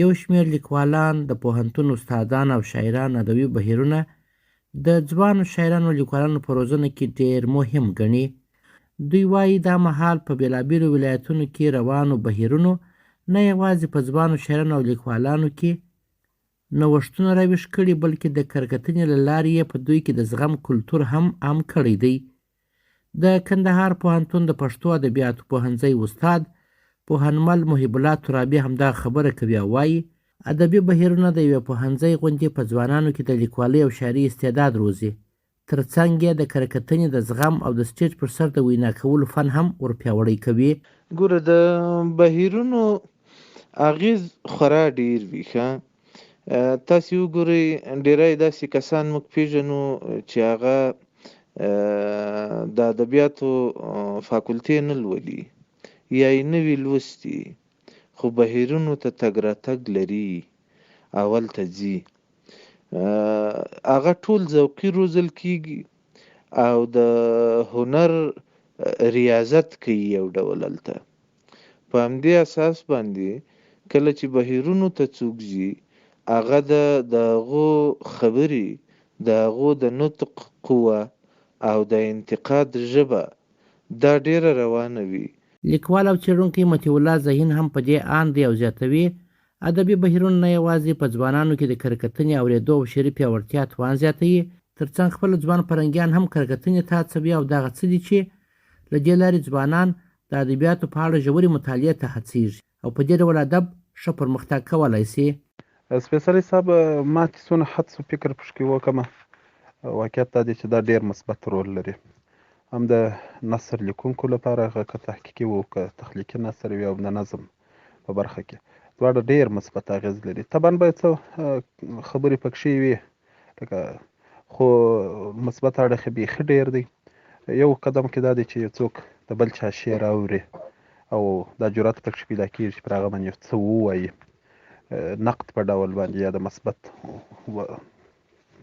یو شمېر لیکوالان، د پوهنتون استادان او شاعران ادبي بهیرونه د ځوانو شاعرانو او لیکوالانو په روزنه کې ډېر مهم ګڼي. دوی وایي دا مهال په بېلابېلو ولایتونو کې روانو بهیرونو نه یوازې په ځوانو شاعرانو او لیکوالانو کې نوښتونه راویښ کړي، بلکې د کره-کتنې له لارې یې په دوی کې د زغم کلتور هم عام کړی دی. د کندهار پوهنتون د پښتو ادبیاتو پوهنځي استاد پوهنمل محب الله ترابي همدا خبره کوي او وایي ادبي بهیرونه د یوې پوهنځي غوندې په ځوانانو کې د لیکوالۍ او شاعرۍ استعداد روزي، ترڅنګ یې د کره-کتنې د زغم او د سټیج پر سر د وینا کولو فن هم ورپیاوړی کوي. ګوره د بهیرونو اغیز خورا ډیر وي. ښه تاسې وګورئ ډیری داسې کسان موږ پیژنو چې هغه د ادبیاتو فاکولټې نه لولي یا یې نه وي لوستي، خو بهیرونو ته تګ راتګ لري، اول ته ځي، هغه ټول ذوقي روزل کیږي او د هنر ریاضت کوي یو ډول هلته. په همدې اساس باندې کله چې بهیرونو ته څوک ځي، هغه د هغو خبرې، د هغو د نطق قوه او د انتقاد ژبه دا ډیره روانه وي. لیکوال او څېړونکی مطیع الله ذهین هم په دې آند دی او زیاتوي ادبي بهیرونه نه یوازې په ځوانانو کې د کره-کتنې اورېدو او شعري پیاوړتیا توان زیاتوي، ترڅنګ خپل ځوان فرهنګیان هم کره-کتنې ته هڅوي او دغه څه دي چې له دې لارې ځوانان د ادبیاتو په اړه ژورې مطالعې ته هڅېږي او په دې ډول ادب ښه پرمختګ کولی شي. سپېڅلي صاحب ما چې څونه حدس و فکر پشکې وکړمه، واقعیت دا دی چې دا ډېر مثبت رول لري، هم د نثر لیکونکو لپاره هغه که تحقیقي و که تخلیقي نثر وي او د نظم په برخه کې دواړه ډېر مثبت اغېز لري. طبعا باید څه خبرې پکښې وي لکه، خو مثبت اړخ یې بیخي ډېر دی. یو قدم کې دا دی چې یو څوک د بل چا شعر اوري او دا جرأت پکښې پیدا کېږي چې پر هغه باندې یو څه ووایي، نقد په ډول باندې یا د مثبت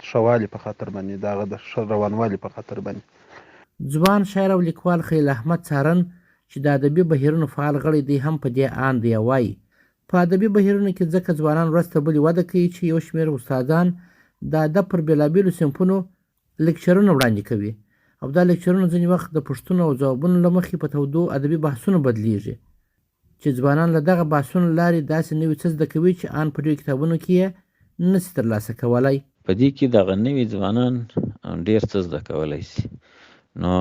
ښه والي په خاطر باندې، د هغه د ښه روانوالي په خاطر باندې. ځوان شاعر او لیکوال خلیل احمد څارن چې د ادبي بهیرونو فعال غړی دی هم په دې آند دی او وایي په ادبي بهیرونو کې ځکه ځوانان ورځ تر بلې وده کوي چې یو شمېر استادان د ادب پر بېلابېلو صنفونو لیکچرونه وړاندې کوي او دا لیکچرونه ځینې وخت د پوښتنو او ځوابونو له مخې په تودو ادبي بحثونو بدلیږي چې ځوانان له دغه بحثونو لارې داسې نوي څه زده کوي چې آن په ډېرو کتابونو کې یې نسي ترلاسه کولی. په دې کې دغه نوي ځوانان ډېر څه زده کولی شي. نو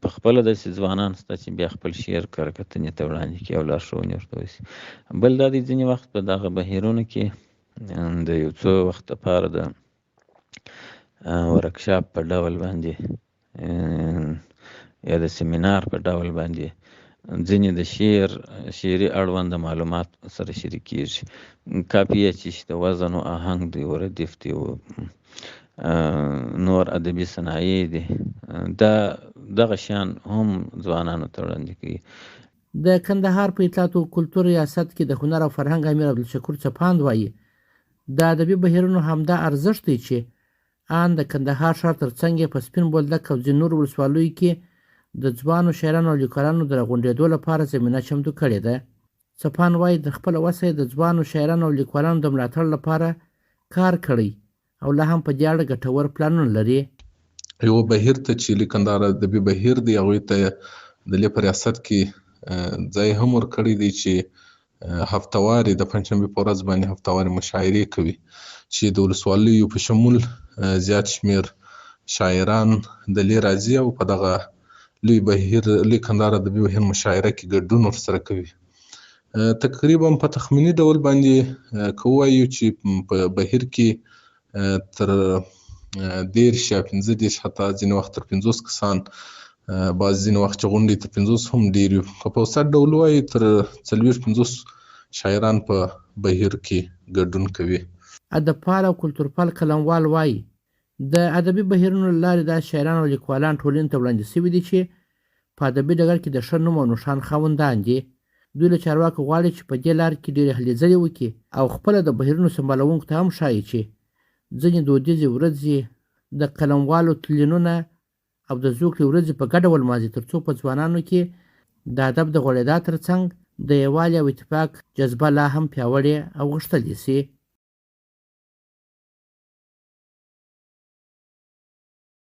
په خپله داسې ځوانان شته چې بیا خپل شعر کره-کتنې ته وړاندې کړي او لارښوونې ورته وشي. بل دا دی ځینې وخت په دغه بهیرونو کې د یو څو وخت لپاره د ورکشاپ په ډول باندې یا د سیمینار په ډول باندې ځینې د شعري اړوند معلومات سره شریکېږي. کاپیه چې د وزن و آهنګ دی و ردیف دی و نور ادبي صنایع دي، دغه شیان هم ځوانانو ته وړاندې کوي. د کندهار په اطلاعات او کلتور ریاست کې د هنر او فرهنګ امیر عبدالشکور څپاند وایي د ادبي بهیرونو همدا ارزښت دی چې آن د کندهار ښار ترڅنګ یې په سپین بولدک او ځینو نورو ولسوالیو کې د ځوانو شاعرانو او لیکوالانو د راغونډېدو لپاره زمینه چمتو کړې ده. څپاند وایي د خپله وسه یې د ځوانو شاعرانو او لیکوالانو د ملاتړ لپاره کار کړی او لا هم په دې اړه ګټور پلانونه لري. یو بهیر ته چې کندهار ادبي بهیر دی هغوی ته د لې په ریاست کې ځای هم ورکړی دی چې هفتواري د پنجشنبې په ورځ باندې هفتواري مشاعرې کوي چې د ولسوالیو په شمول زیات شمېر شاعران د لې راځي او په دغه لوی بهیر لوی کندهار ادبي بهیر مشاعره کې ګډون ورسره کوي. تقریبا په تخمیني ډول باندې که ووایو چې په بهیر کې تر 10 یا 15 حتی ځینې وخت تر 50 کسان، بعض ځینې وخت چې غونډې تر 50 هم ډېر وي، که په اوسط ډول ووایو تر 40-50 شاعران په بهیر کې ګډون کوي. ادبپال او کلتورپال قلموال وایي د ادبي بهیرونو له لارې دا شاعران او لیکوالان ټولنې ته وړاندې شوي دي چې په ادبي ډګر کې د ښه نوم او نښان خاوندان دي. دوی له چارواکو غواړي چې په دې لار کې ډېرې هلې ځلې وکړي او خپله د بهیرونو سمبالونکو ته هم ښایي چې ځینې دودیزې ورځې د قلموالو تلینونه او د زوکړې ورځې په ګډه ولمانځي تر څو په ځوانانو کې د ادب د غوړېدا ترڅنګ د یووالي او اتفاق جذبه لا هم پیاوړې او غښتلې سي.